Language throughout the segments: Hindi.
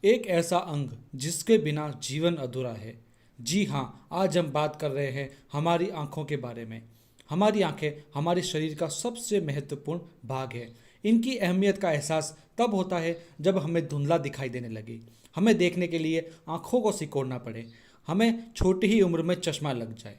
एक ऐसा अंग जिसके बिना जीवन अधूरा है। जी हाँ, आज हम बात कर रहे हैं हमारी आंखों के बारे में। हमारी आंखें हमारे शरीर का सबसे महत्वपूर्ण भाग है। इनकी अहमियत का एहसास तब होता है जब हमें धुंधला दिखाई देने लगे, हमें देखने के लिए आंखों को सिकोड़ना पड़े, हमें छोटी ही उम्र में चश्मा लग जाए।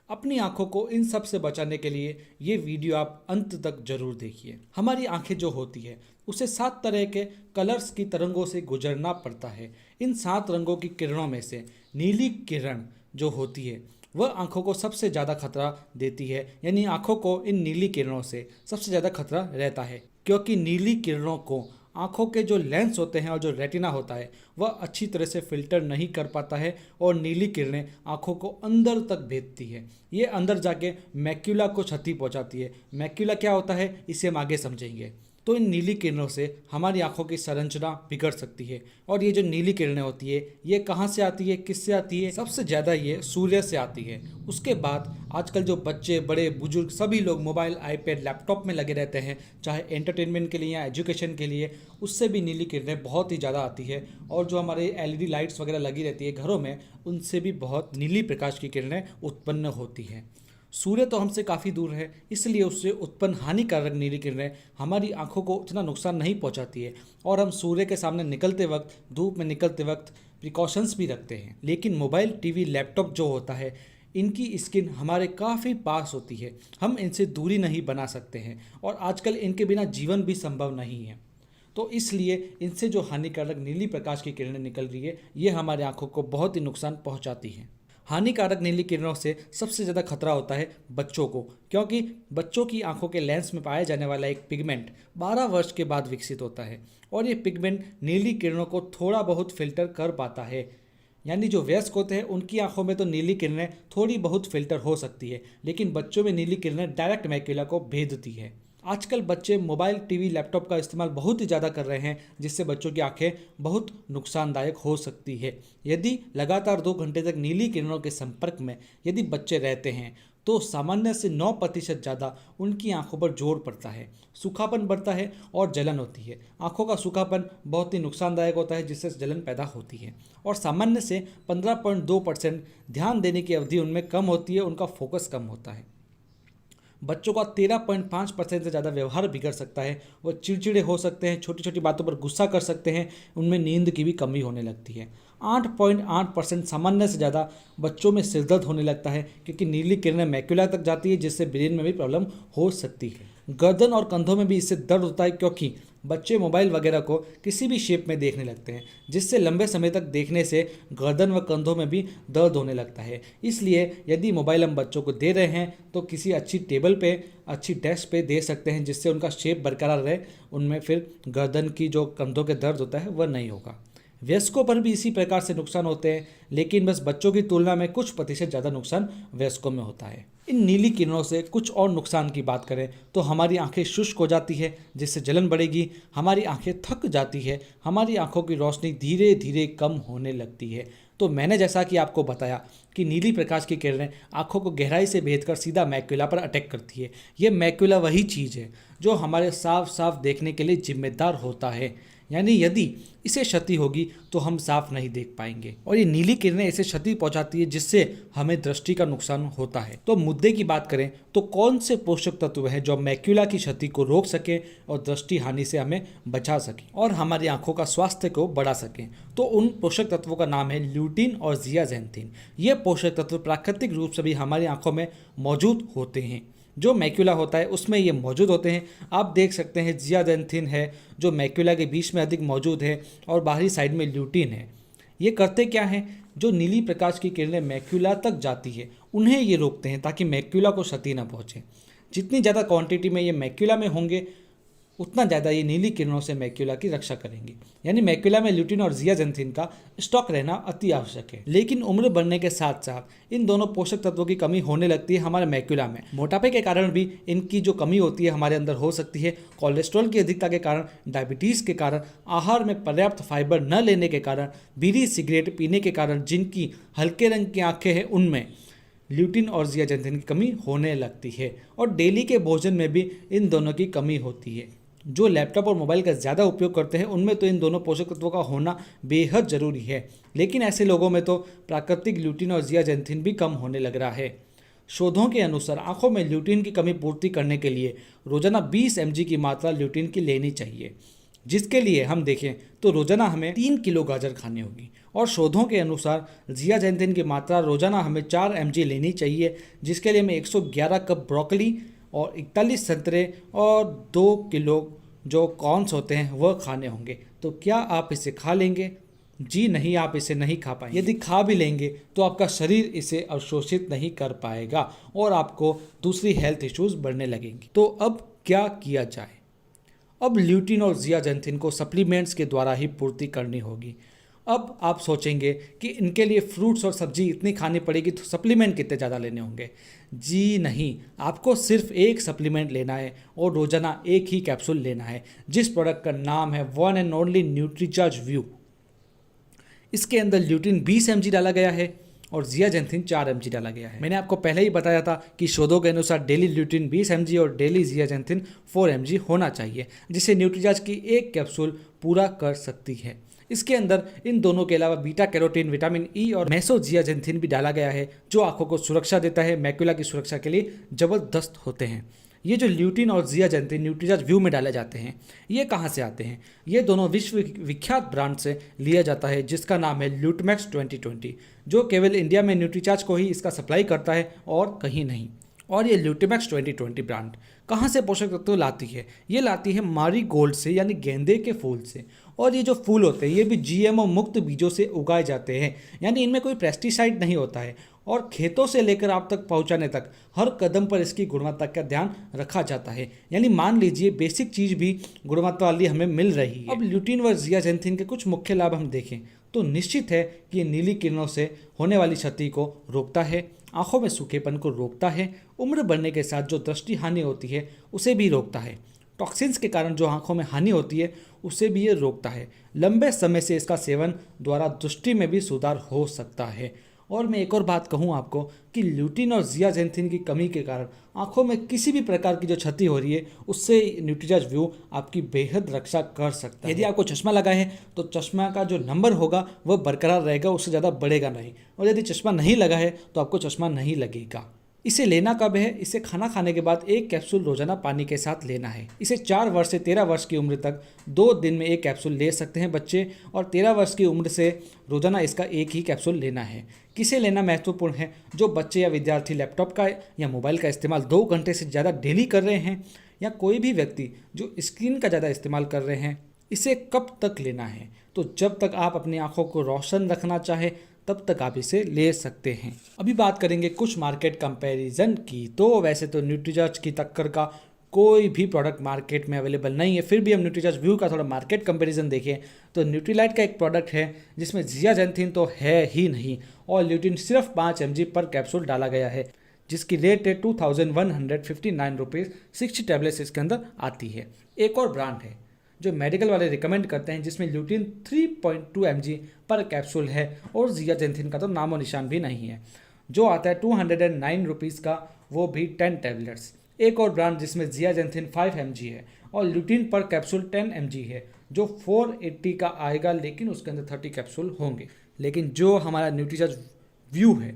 अपनी आंखों को इन सब से बचाने के लिए ये वीडियो आप अंत तक जरूर देखिए। हमारी आंखें जो होती है उसे 7 तरह के कलर्स की तरंगों से गुजरना पड़ता है। इन 7 रंगों की किरणों में से नीली किरण जो होती है वह आंखों को सबसे ज़्यादा खतरा देती है। यानी आंखों को इन नीली किरणों से सबसे ज़्यादा खतरा रहता है, क्योंकि नीली किरणों को आंखों के जो लेंस होते हैं और जो रेटिना होता है वह अच्छी तरह से फिल्टर नहीं कर पाता है और नीली किरणें आंखों को अंदर तक भेजती है। ये अंदर जाके मैक्यूला को क्षति पहुंचाती है। मैक्यूला क्या होता है इसे हम आगे समझेंगे। तो इन नीली किरणों से हमारी आंखों की संरचना बिगड़ सकती है। और ये जो नीली किरणें होती है ये कहाँ से आती है, किससे आती है? सबसे ज़्यादा ये सूर्य से आती है। उसके बाद आजकल जो बच्चे, बड़े बुजुर्ग सभी लोग मोबाइल, आईपैड, लैपटॉप में लगे रहते हैं, चाहे एंटरटेनमेंट के लिए या एजुकेशन के लिए, उससे भी नीली किरणें बहुत ही ज़्यादा आती है। और जो हमारे एलईडी लाइट्स वगैरह लगी रहती है घरों में, उनसे भी बहुत नीली प्रकाश की किरणें उत्पन्न होती हैं। सूर्य तो हमसे काफ़ी दूर है, इसलिए उससे उत्पन्न हानिकारक नीली किरणें हमारी आंखों को उतना नुकसान नहीं पहुंचाती है। और हम सूर्य के सामने निकलते वक्त, धूप में निकलते वक्त प्रिकॉशंस भी रखते हैं। लेकिन मोबाइल, टीवी, लैपटॉप जो होता है, इनकी स्किन हमारे काफ़ी पास होती है। हम इनसे दूरी नहीं बना सकते हैं और आजकल इनके बिना जीवन भी संभव नहीं है। तो इसलिए इनसे जो हानिकारक नीली प्रकाश की किरणें निकल रही है ये हमारे आंखों को बहुत ही नुकसान पहुंचाती हैं। हानिकारक नीली किरणों से सबसे ज़्यादा खतरा होता है बच्चों को, क्योंकि बच्चों की आंखों के लेंस में पाया जाने वाला एक पिगमेंट 12 वर्ष के बाद विकसित होता है और ये पिगमेंट नीली किरणों को थोड़ा बहुत फिल्टर कर पाता है। यानी जो वयस्क होते हैं उनकी आंखों में तो नीली किरणें थोड़ी बहुत फिल्टर हो सकती है, लेकिन बच्चों में नीली किरणें डायरेक्ट मैक्यूला को भेदती है। आजकल बच्चे मोबाइल, टीवी, लैपटॉप का इस्तेमाल बहुत ही ज़्यादा कर रहे हैं, जिससे बच्चों की आंखें बहुत नुकसानदायक हो सकती है। यदि लगातार 2 घंटे तक नीली किरणों के संपर्क में यदि बच्चे रहते हैं तो सामान्य से 9% ज़्यादा उनकी आंखों पर जोर पड़ता है, सूखापन बढ़ता है और जलन होती है। आंखों का सूखापन बहुत ही नुकसानदायक होता है, जिससे जलन पैदा होती है। और सामान्य से 15.2% ध्यान देने की अवधि उनमें कम होती है, उनका फोकस कम होता है। बच्चों का 13.5% से ज़्यादा व्यवहार बिगड़ सकता है। वो चिड़चिड़े हो सकते हैं, छोटी छोटी बातों पर गुस्सा कर सकते हैं, उनमें नींद की भी कमी होने लगती है। 8.8% सामान्य से ज़्यादा बच्चों में सिरदर्द होने लगता है, क्योंकि नीली किरणें मैक्यूला तक जाती है, जिससे ब्रेन में भी प्रॉब्लम हो सकती है। गर्दन और कंधों में भी इससे दर्द होता है, क्योंकि बच्चे मोबाइल वगैरह को किसी भी शेप में देखने लगते हैं, जिससे लंबे समय तक देखने से गर्दन व कंधों में भी दर्द होने लगता है। इसलिए यदि मोबाइल हम बच्चों को दे रहे हैं तो किसी अच्छी टेबल पे, अच्छी डेस्क पे दे सकते हैं, जिससे उनका शेप बरकरार रहे, उनमें फिर गर्दन की जो कंधों के दर्द होता है वह नहीं होगा। वयस्कों पर भी इसी प्रकार से नुकसान होते हैं, लेकिन बस बच्चों की तुलना में कुछ प्रतिशत ज़्यादा नुकसान वयस्कों में होता है। इन नीली किरणों से कुछ और नुकसान की बात करें तो हमारी आंखें शुष्क हो जाती है, जिससे जलन बढ़ेगी, हमारी आंखें थक जाती है, हमारी आंखों की रोशनी धीरे धीरे कम होने लगती है। तो मैंने जैसा कि आपको बताया कि नीली प्रकाश की किरणें आंखों को गहराई से भेदकर सीधा मैक्यूला पर अटैक करती है। ये मैक्यूला वही चीज़ है जो हमारे साफ साफ देखने के लिए जिम्मेदार होता है। यानी यदि इसे क्षति होगी तो हम साफ नहीं देख पाएंगे, और ये नीली किरणें इसे क्षति पहुंचाती है, जिससे हमें दृष्टि का नुकसान होता है। तो मुद्दे की बात करें तो कौन से पोषक तत्व हैं जो मैक्यूला की क्षति को रोक सके और दृष्टि हानि से हमें बचा सके और हमारी आंखों का स्वास्थ्य को बढ़ा सके? तो उन पोषक तत्वों का नाम है ल्यूटिन और जियाजेंथिन। ये पोषक तत्व प्राकृतिक रूप से भी हमारी आंखों में मौजूद होते हैं। जो मैक्यूला होता है उसमें ये मौजूद होते हैं। आप देख सकते हैं जियाजेंथिन है जो मैक्यूला के बीच में अधिक मौजूद है, और बाहरी साइड में ल्यूटिन है। ये करते क्या हैं? जो नीली प्रकाश की किरणें मैक्यूला तक जाती है उन्हें ये रोकते हैं, ताकि मैक्यूला को क्षति न पहुँचे। जितनी ज़्यादा क्वांटिटी में ये मैक्यूला में होंगे उतना ज़्यादा ये नीली किरणों से मैक्यूला की रक्षा करेंगे। यानी मैक्यूला में ल्यूटिन और जियाजेंथिन का स्टॉक रहना अति आवश्यक है। लेकिन उम्र बढ़ने के साथ साथ इन दोनों पोषक तत्वों की कमी होने लगती है हमारे मैक्यूला में। मोटापे के कारण भी इनकी जो कमी होती है हमारे अंदर हो सकती है। कोलेस्ट्रॉल की अधिकता के कारण, डायबिटीज़ के कारण, आहार में पर्याप्त फाइबर न लेने के कारण, बीड़ी सिगरेट पीने के कारण जिनकी हल्के रंग की आंखें हैं उनमें ल्यूटिन और जियाजेंथिन की कमी होने लगती है। और डेली के भोजन में भी इन दोनों की कमी होती है। जो लैपटॉप और मोबाइल का ज़्यादा उपयोग करते हैं उनमें तो इन दोनों पोषक तत्वों का होना बेहद ज़रूरी है, लेकिन ऐसे लोगों में तो प्राकृतिक ल्यूटिन और जियाजेंथिन भी कम होने लग रहा है। शोधों के अनुसार आंखों में ल्यूटिन की कमी पूर्ति करने के लिए रोजाना 20 mg की मात्रा ल्यूटिन की लेनी चाहिए, जिसके लिए हम देखें तो रोजाना हमें 3 किलो गाजर खानी होगी। और शोधों के अनुसार जियाजेंथिन की मात्रा रोजाना हमें 4 mg लेनी चाहिए, जिसके लिए हमें 111 कप ब्रोकली और 41 संतरे और 2 किलो जो कॉर्न्स होते हैं वह खाने होंगे। तो क्या आप इसे खा लेंगे? जी नहीं, आप इसे नहीं खा पाएंगे। यदि खा भी लेंगे तो आपका शरीर इसे अवशोषित नहीं कर पाएगा और आपको दूसरी हेल्थ इश्यूज बढ़ने लगेंगी। तो अब क्या किया जाए? अब ल्यूटिन और जियाजेंथिन को सप्लीमेंट्स के द्वारा ही पूर्ति करनी होगी। अब आप सोचेंगे कि इनके लिए फ्रूट्स और सब्जी इतनी खानी पड़ेगी तो सप्लीमेंट कितने ज़्यादा लेने होंगे। जी नहीं, आपको सिर्फ एक सप्लीमेंट लेना है और रोजाना एक ही कैप्सूल लेना है, जिस प्रोडक्ट का नाम है one and only Nutricharge view. इसके अंदर ल्यूटिन 20 mg डाला गया है और जियाजेंथिन 4 mg डाला गया है। मैंने आपको पहले ही बताया था कि शोधों के अनुसार डेली ल्यूटिन 20 mg और डेली जियाजेंथिन 4 mg होना चाहिए, जिसे न्यूट्रीचार्ज की एक कैप्सूल पूरा कर सकती है। इसके अंदर इन दोनों के अलावा बीटा कैरोटीन, विटामिन ई और मेसोजियाजेंथिन भी डाला गया है, जो आंखों को सुरक्षा देता है, मैक्यूला की सुरक्षा के लिए जबरदस्त होते हैं। ये जो ल्यूटिन और जियाजेंथिन न्यूट्रीचार्ज व्यू में डाले जाते हैं, ये कहाँ से आते हैं? ये दोनों विश्व विख्यात ब्रांड से लिया जाता है, जिसका नाम है ल्यूटमैक्स 2020, जो केवल इंडिया में न्यूट्रीचार्ज को ही इसका सप्लाई करता है और कहीं नहीं। और ये ल्यूटमैक्स 2020 ब्रांड कहाँ से पोषक तत्व लाती है? ये लाती है मारी गोल्ड से, यानी गेंदे के फूल से। और ये जो फूल होते हैं ये भी जीएमओ मुक्त बीजों से उगाए जाते हैं, यानी इनमें कोई पेस्टिसाइड नहीं होता है। और खेतों से लेकर आप तक पहुंचाने तक हर कदम पर इसकी गुणवत्ता का ध्यान रखा जाता है, यानी मान लीजिए बेसिक चीज़ भी गुणवत्ता वाली हमें मिल रही है। अब ल्यूटिन व जियाजेंथिन के कुछ मुख्य लाभ हम देखें तो निश्चित है कि ये नीली किरणों से होने वाली क्षति को रोकता है, आंखों में सूखेपन को रोकता है, उम्र बढ़ने के साथ जो दृष्टि हानि होती है उसे भी रोकता है, टॉक्सिन्स के कारण जो आंखों में हानि होती है उसे भी ये रोकता है। लंबे समय से इसका सेवन द्वारा दृष्टि में भी सुधार हो सकता है। और मैं एक और बात कहूँ आपको कि ल्यूटिन और जियाजेंथिन की कमी के कारण आंखों में किसी भी प्रकार की जो क्षति हो रही है उससे न्यूट्रीचार्ज व्यू आपकी बेहद रक्षा कर सकता है। यदि आपको चश्मा लगा है तो चश्मा का जो नंबर होगा वह बरकरार रहेगा, उससे ज़्यादा बढ़ेगा नहीं। और यदि चश्मा नहीं लगा है तो आपको चश्मा नहीं लगेगा। इसे लेना कब है? इसे खाना खाने के बाद एक कैप्सूल रोजाना पानी के साथ लेना है। इसे 4 वर्ष से 13 वर्ष की उम्र तक 2 दिन में एक कैप्सूल ले सकते हैं बच्चे, और 13 वर्ष की उम्र से रोजाना इसका एक ही कैप्सूल लेना है। किसे लेना महत्वपूर्ण है? जो बच्चे या विद्यार्थी लैपटॉप का या मोबाइल का इस्तेमाल 2 घंटे से ज़्यादा डेली कर रहे हैं, या कोई भी व्यक्ति जो स्क्रीन का ज़्यादा इस्तेमाल कर रहे हैं। इसे कब तक लेना है? तो जब तक आप अपनी आंखों को रोशन रखना चाहे तब तक आप इसे ले सकते हैं। अभी बात करेंगे कुछ मार्केट कंपैरिजन की। तो वैसे तो न्यूट्रीचार्ज की टक्कर का कोई भी प्रोडक्ट मार्केट में अवेलेबल नहीं है, फिर भी हम न्यूट्रीचार्ज व्यू का थोड़ा मार्केट कंपैरिजन देखें तो न्यूट्रीलाइट का एक प्रोडक्ट है जिसमें जियाजेंथिन तो है ही नहीं और ल्यूटिन सिर्फ 5 mg पर कैप्सूल डाला गया है, जिसकी रेट है 2159 रुपीज़। 60 टैबलेट्स इसके अंदर आती है। एक और ब्रांड है जो मेडिकल वाले रिकमेंड करते हैं, जिसमें ल्यूटिन 3.2 mg पर कैप्सूल है और जियाजेंथिन का तो नामो निशान भी नहीं है, जो आता है 209 रुपीज़ का, वो भी 10 टैबलेट्स। एक और ब्रांड जिसमें जियाजेंथिन 5 mg है और ल्यूटिन पर कैप्सूल 10 mg है, जो 480 का आएगा, लेकिन उसके अंदर 30 कैप्सूल होंगे। लेकिन जो हमारा न्यूट्रीचार्ज व्यू है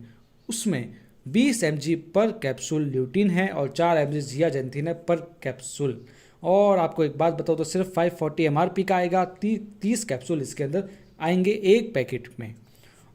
उसमें 20 mg पर कैप्सूल ल्यूटिन है और 4 mg जियाजेंथिन है पर कैप्सूल। और आपको एक बात बताओ तो सिर्फ 540 MRP का आएगा, 30 कैप्सूल इसके अंदर आएंगे एक पैकेट में।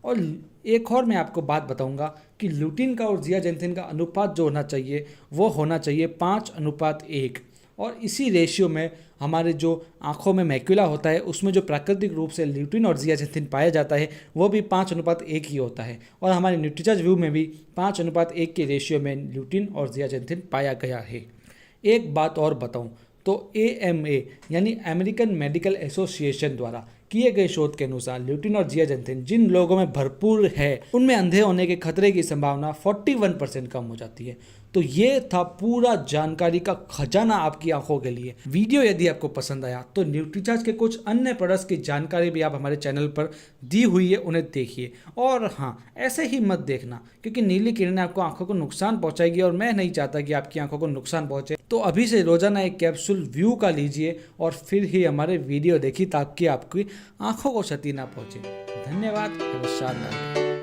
और एक और मैं आपको बात बताऊंगा कि ल्यूटिन का और जियाजेंथिन का अनुपात जो होना चाहिए वो होना चाहिए 5:1। और इसी रेशियो में हमारे जो आँखों में मैक्यूला होता है उसमें जो प्राकृतिक रूप से ल्यूटिन और जियाजेंथिन पाया जाता है वो भी 5:1 ही होता है। और हमारे न्यूट्रीचार्ज व्यू में भी 5:1 के रेशियो में ल्यूटिन और जियाजेंथिन पाया गया है। एक बात और बताऊं तो AMA यानी अमेरिकन मेडिकल एसोसिएशन द्वारा किए गए शोध के अनुसार ल्यूटिन और जियाजेंथिन जिन लोगों में भरपूर है उनमें अंधे होने के खतरे की संभावना 41% कम हो जाती है। तो ये था पूरा जानकारी का खजाना आपकी आंखों के लिए। वीडियो यदि आपको पसंद आया तो न्यूट्रीचार्ज के कुछ अन्य प्रोडक्ट्स की जानकारी भी आप हमारे चैनल पर दी हुई है, उन्हें देखिए। और हाँ, ऐसे ही मत देखना क्योंकि नीली किरणें आपको आंखों को नुकसान पहुंचाएगी और मैं नहीं चाहता कि आपकी आंखों को नुकसान पहुंचे। तो अभी से रोजाना एक कैप्सूल व्यू का लीजिए और फिर ही हमारे वीडियो देखिए ताकि आपकी आंखों को क्षति ना पहुंचे। धन्यवाद। शानदार।